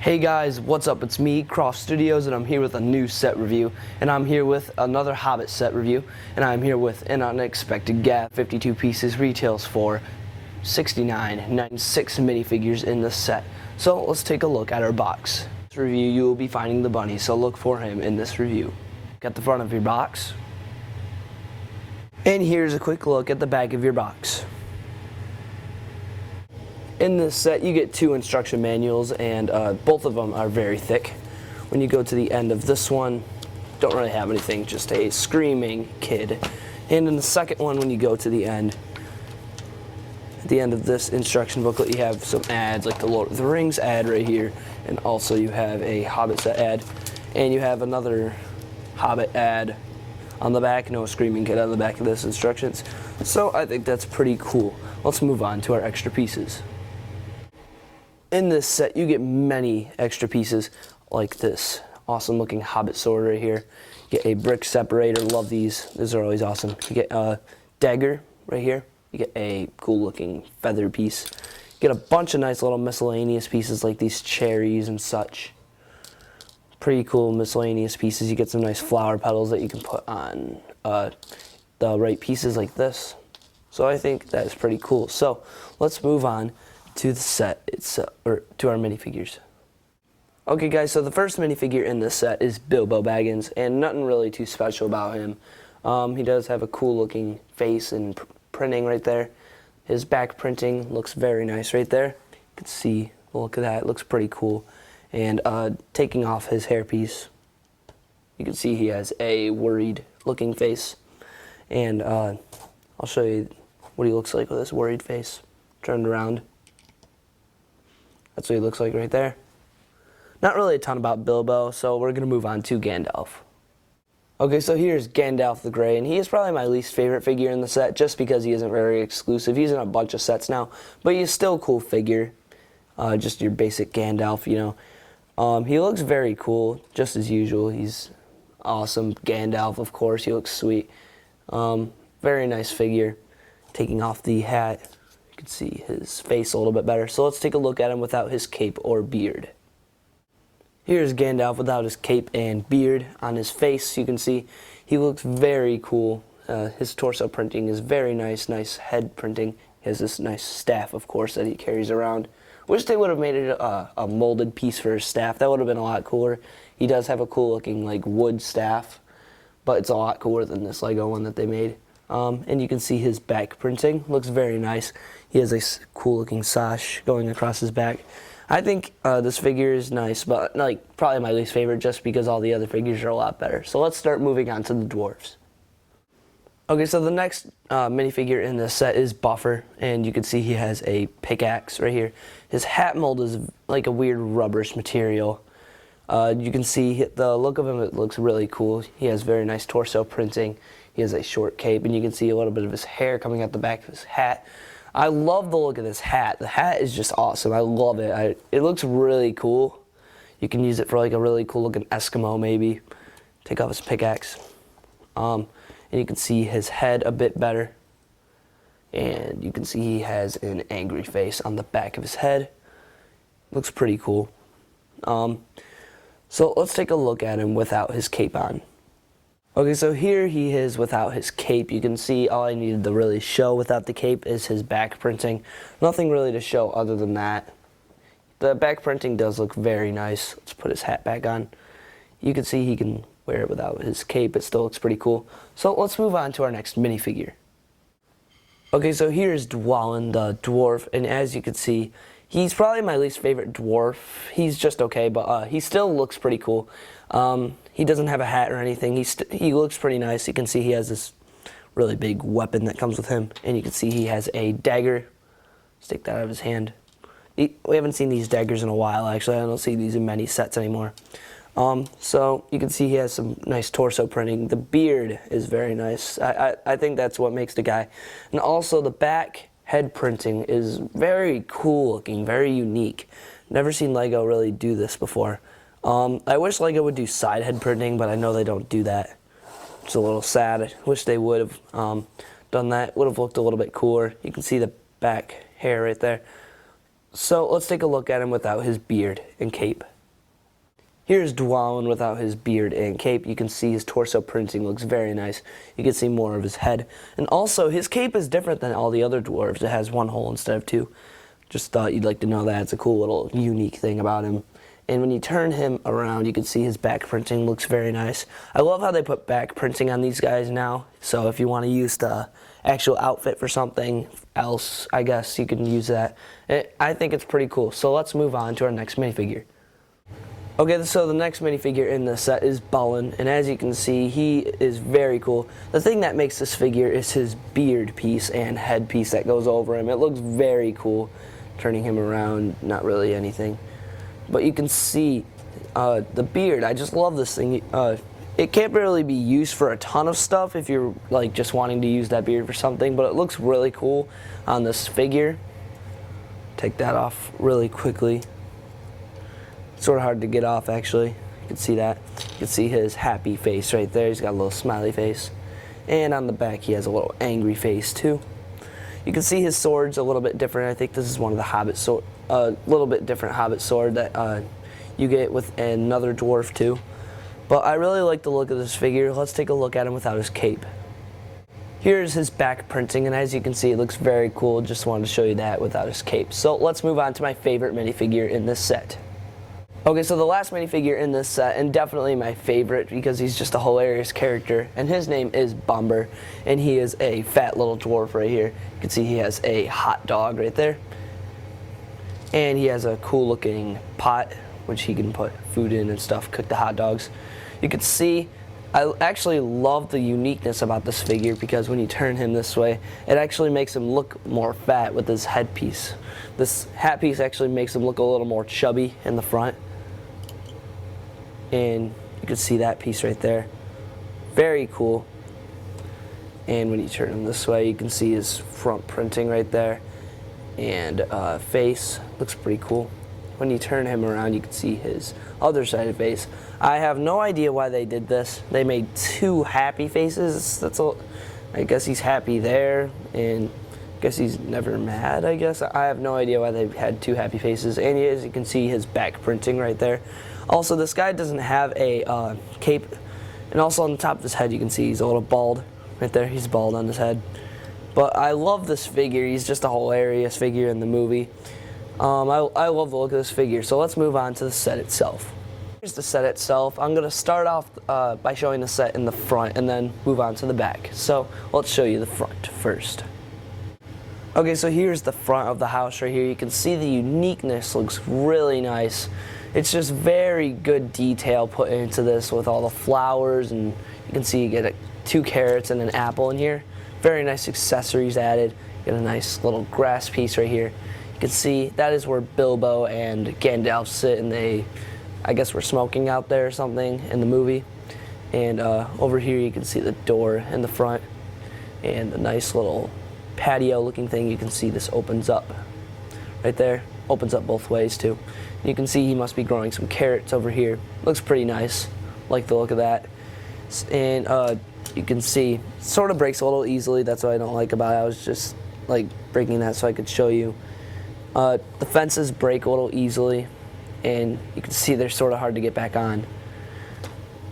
Hey guys, what's up? It's me, Croft Studios, and I'm here with a new set review. And I'm here with another Hobbit set review. And I'm here with An Unexpected Gap. 52 pieces, retails for $69.96 minifigures in the set. So let's take a look at our box. In this review, you will be finding the bunny, so look for him in this review. At the front of your box. And here's a quick look at the back of your box. In this set, you get two instruction manuals, and both of them are very thick. When you go to the end of this one, don't really have anything, just a screaming kid. And in the second one, when you go to the end, at the end of this instruction booklet, you have some ads, like the Lord of the Rings ad right here, and also you have a Hobbit set ad, and you have another Hobbit ad on the back, no screaming kid on the back of this instructions. So I think that's pretty cool. Let's move on to our extra pieces. In this set, you get many extra pieces like this awesome looking Hobbit sword right here. You get a brick separator, love these are always awesome. You get a dagger right here. You get a cool looking feather piece. You get a bunch of nice little miscellaneous pieces like these cherries and such. Pretty cool miscellaneous pieces. You get some nice flower petals that you can put on the right pieces like this. So I think that is pretty cool. So let's move on to the set or to our minifigures. Okay guys, so the first minifigure in this set is Bilbo Baggins, and nothing really too special about him. He does have a cool looking face and printing right there. His back printing looks very nice right there. You can see the look of that, it looks pretty cool. And taking off his hairpiece, you can see he has a worried looking face. And I'll show you what he looks like with his worried face. Turned around. That's what he looks like right there. Not really a ton about Bilbo, so we're going to move on to Gandalf. Okay, so here's Gandalf the Grey, and he is probably my least favorite figure in the set, just because he isn't very exclusive. He's in a bunch of sets now, but he's still a cool figure. Just your basic Gandalf, you know. He looks very cool, just as usual. He's awesome. Gandalf, of course, he looks sweet. Very nice figure. Taking off the hat, you can see his face a little bit better. So let's take a look at him without his cape or beard. Here's Gandalf without his cape and beard. On his face, you can see he looks very cool. His torso printing is very nice, nice head printing. He has this nice staff, of course, that he carries around. Wish they would have made it a molded piece for his staff. That would have been a lot cooler. He does have a cool looking like wood staff, but it's a lot cooler than this Lego one that they made. And you can see his back printing looks very nice. He has a cool looking sash going across his back. I think this figure is nice, but like probably my least favorite just because all the other figures are a lot better. So let's start moving on to the dwarves. Okay, so the next minifigure in this set is Buffer, and you can see he has a pickaxe right here. His hat mold is like a weird rubberish material. You can see the look of him, it looks really cool. He has very nice torso printing. He has a short cape, and you can see a little bit of his hair coming out the back of his hat. I love the look of this hat. The hat is just awesome. I love it. It looks really cool. You can use it for like a really cool looking Eskimo maybe. Take off his pickaxe. And you can see his head a bit better. And you can see he has an angry face on the back of his head. Looks pretty cool. So let's take a look at him without his cape on. Okay, so here he is without his cape. You can see all I needed to really show without the cape is his back printing. Nothing really to show other than that. The back printing does look very nice. Let's put his hat back on. You can see he can wear it without his cape. It still looks pretty cool. So let's move on to our next minifigure. Okay, so here's Dwalin the dwarf, and as you can see, he's probably my least favorite dwarf. He's just okay, but he still looks pretty cool. He doesn't have a hat or anything. He looks pretty nice. You can see he has this really big weapon that comes with him, and you can see he has a dagger. Stick that out of his hand. We haven't seen these daggers in a while, actually. I don't see these in many sets anymore. So you can see he has some nice torso printing. The beard is very nice. I think that's what makes the guy. And also the back head printing is very cool looking, very unique. Never seen Lego really do this before. I wish Lego would do side head printing, but I know they don't do that. It's a little sad. I wish they would have done that. Would have looked a little bit cooler. You can see the back hair right there. So let's take a look at him without his beard and cape. Here's Dwalin without his beard and cape. You can see his torso printing looks very nice. You can see more of his head. And also, his cape is different than all the other dwarves. It has one hole instead of two. Just thought you'd like to know that. It's a cool little unique thing about him. And when you turn him around, you can see his back printing looks very nice. I love how they put back printing on these guys now. So if you want to use the actual outfit for something else, I guess you can use that. I think it's pretty cool. So let's move on to our next minifigure. Okay, so the next minifigure in the set is Balin, and as you can see, he is very cool. The thing that makes this figure is his beard piece and head piece that goes over him. It looks very cool. Turning him around, not really anything. But you can see the beard. I just love this thing. It can't really be used for a ton of stuff if you're like just wanting to use that beard for something, but it looks really cool on this figure. Take that off really quickly. Sort of hard to get off, actually. You can see that. You can see his happy face right there. He's got a little smiley face. And on the back, he has a little angry face, too. You can see his sword's a little bit different. I think this is one of the Hobbit sword, a little bit different Hobbit sword that you get with another dwarf, too. But I really like the look of this figure. Let's take a look at him without his cape. Here's his back printing, and as you can see, it looks very cool. Just wanted to show you that without his cape. So let's move on to my favorite minifigure in this set. Okay, so the last minifigure in this set, and definitely my favorite because he's just a hilarious character, and his name is Bombur, and he is a fat little dwarf right here. You can see he has a hot dog right there, and he has a cool looking pot which he can put food in and stuff, cook the hot dogs. You can see I actually love the uniqueness about this figure because when you turn him this way, it actually makes him look more fat with his headpiece. This hat piece actually makes him look a little more chubby in the front. And you can see that piece right there. Very cool. And when you turn him this way, you can see his front printing right there. And face looks pretty cool. When you turn him around, you can see his other side of face. I have no idea why they did this. They made two happy faces. I guess he's happy there, and I guess he's never mad, I guess. I have no idea why they had two happy faces. And as you can see, his back printing right there. Also, this guy doesn't have a cape. And also on the top of his head, you can see he's a little bald. Right there, he's bald on his head. But I love this figure. He's just a hilarious figure in the movie. I love the look of this figure. So let's move on to the set itself. Here's the set itself. I'm going to start off by showing the set in the front and then move on to the back. So let's show you the front first. Okay, so here's the front of the house right here. You can see the uniqueness looks really nice. It's just very good detail put into this with all the flowers, and you can see you get 2 carrots and an apple in here. Very nice accessories added. You get a nice little grass piece right here. You can see that is where Bilbo and Gandalf sit, and they, I guess, were smoking out there or something in the movie. And over here you can see the door in the front and the nice little patio looking thing. You can see this opens up right there. Opens up both ways too. You can see he must be growing some carrots over here. Looks pretty nice. Like the look of that. And you can see it sort of breaks a little easily. That's what I don't like about it. I was just like breaking that so I could show you. The fences break a little easily, and you can see they're sort of hard to get back on.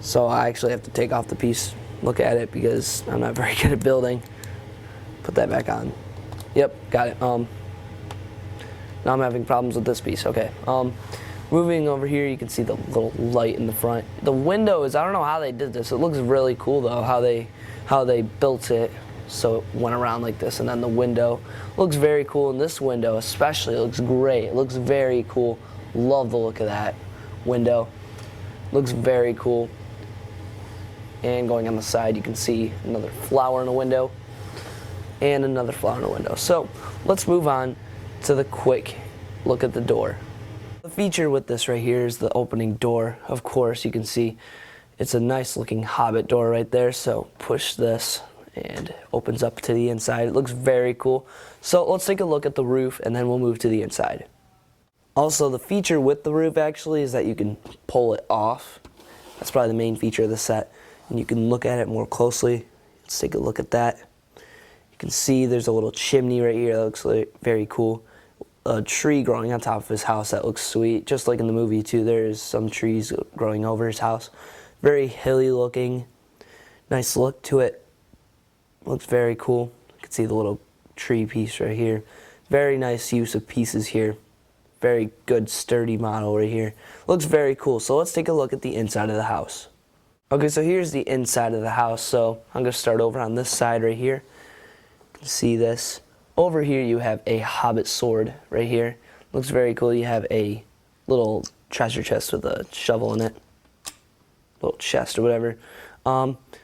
So I actually have to take off the piece, look at it, because I'm not very good at building. Put that back on. Yep, got it. Now I'm having problems with this piece. Okay. Moving over here, you can see the little light in the front. The windows, I don't know how they did this. It looks really cool though, how they built it so it went around like this. And then the window looks very cool. And this window especially looks great. It looks very cool. Love the look of that window. Looks very cool. And going on the side, you can see another flower in the window and another flower in the window. So let's move on to the quick look at the door. The feature with this right here is the opening door. Of course, you can see it's a nice looking Hobbit door right there. So push this and opens up to the inside. It looks very cool. So let's take a look at the roof and then we'll move to the inside. Also, the feature with the roof actually is that you can pull it off. That's probably the main feature of the set. And you can look at it more closely. Let's take a look at that. You can see there's a little chimney right here that looks very cool. a tree growing on top of his house that looks sweet. Just like in the movie too, there's some trees growing over his house. Very hilly looking. Nice look to it. Looks very cool. You can see the little tree piece right here. Very nice use of pieces here. Very good sturdy model right here. Looks very cool. So let's take a look at the inside of the house. Okay, so here's the inside of the house. So I'm going to start over on this side right here. You can see this. Over here you have a hobbit sword right here. Looks very cool. You have a little treasure chest with a shovel in it. Little chest or whatever.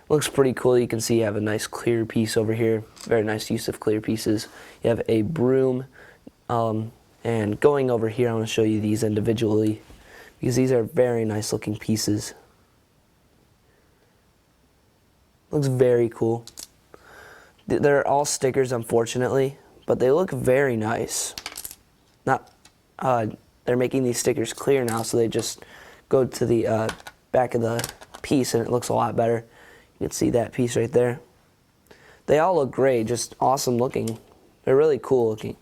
Looks pretty cool. You can see you have a nice clear piece over here. Very nice use of clear pieces. You have a broom. And going over here, I'm going to show you these individually because these are very nice looking pieces. Looks very cool. They're all stickers, unfortunately, but they look very nice. They're making these stickers clear now, so they just go to the back of the piece, and it looks a lot better. You can see that piece right there. They all look great, just awesome looking. They're really cool looking.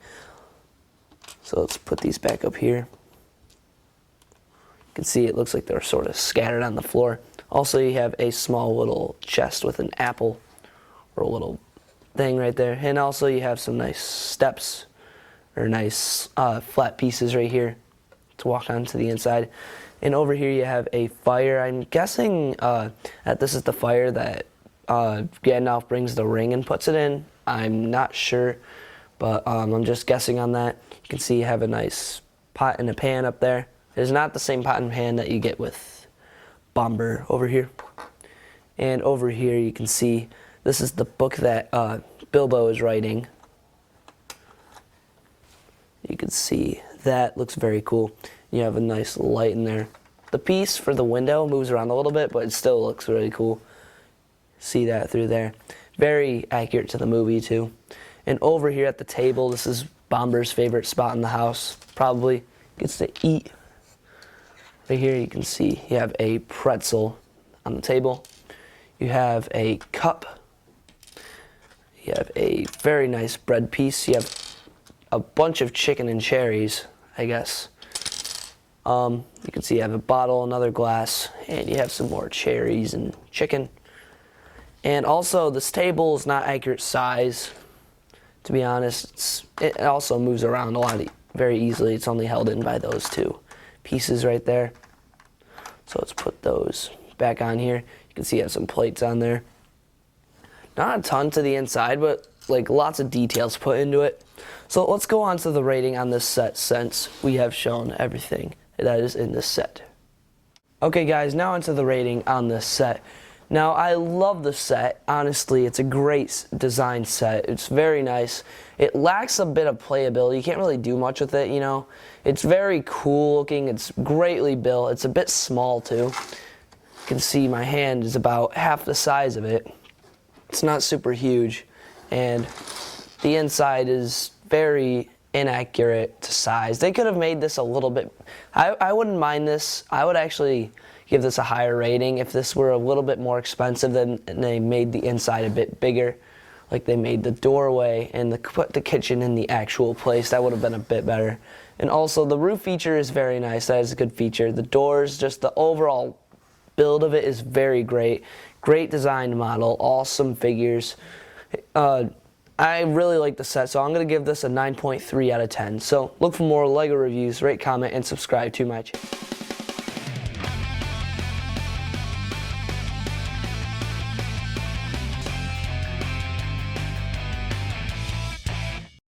So let's put these back up here. You can see it looks like they're sort of scattered on the floor. Also, you have a small little chest with an apple or a little thing right there. And also you have some nice steps or nice flat pieces right here to walk onto the inside. And over here you have a fire. I'm guessing that this is the fire that Gandalf brings the ring and puts it in. I'm not sure, but I'm just guessing on that. You can see you have a nice pot and a pan up there. It is not the same pot and pan that you get with Bombur over here. And over here you can see this is the book that Bilbo is writing. You can see that looks very cool. You have a nice light in there. The piece for the window moves around a little bit, but it still looks really cool. See that through there. Very accurate to the movie too. And over here at the table, this is Bombur's favorite spot in the house. Probably gets to eat. Right here you can see you have a pretzel on the table. You have a cup. You have a very nice bread piece. You have a bunch of chicken and cherries, I guess. You can see you have a bottle, another glass, and you have some more cherries and chicken. And also, this table is not accurate size, to be honest. It also moves around a lot very easily. It's only held in by those two pieces right there. So let's put those back on here. You can see you have some plates on there. Not a ton to the inside, but like lots of details put into it. So let's go on to the rating on this set since we have shown everything that is in this set. Okay guys, now onto the rating on this set. Now I love the set. Honestly, it's a great design set. It's very nice. It lacks a bit of playability. You can't really do much with it, you know. It's very cool looking. It's greatly built. It's a bit small too. You can see my hand is about half the size of it. It's not super huge, and the inside is very inaccurate to size. They could have made this a little bit, I wouldn't mind this. I would actually give this a higher rating if this were a little bit more expensive and they made the inside a bit bigger. Like they made the doorway and put the kitchen in the actual place. That would have been a bit better. And also the roof feature is very nice. That is a good feature. The doors, just the overall build of it is very great. Great designed model, awesome figures. I really like the set, so I'm going to give this a 9.3 out of 10. So look for more LEGO reviews, rate, comment, and subscribe to my channel.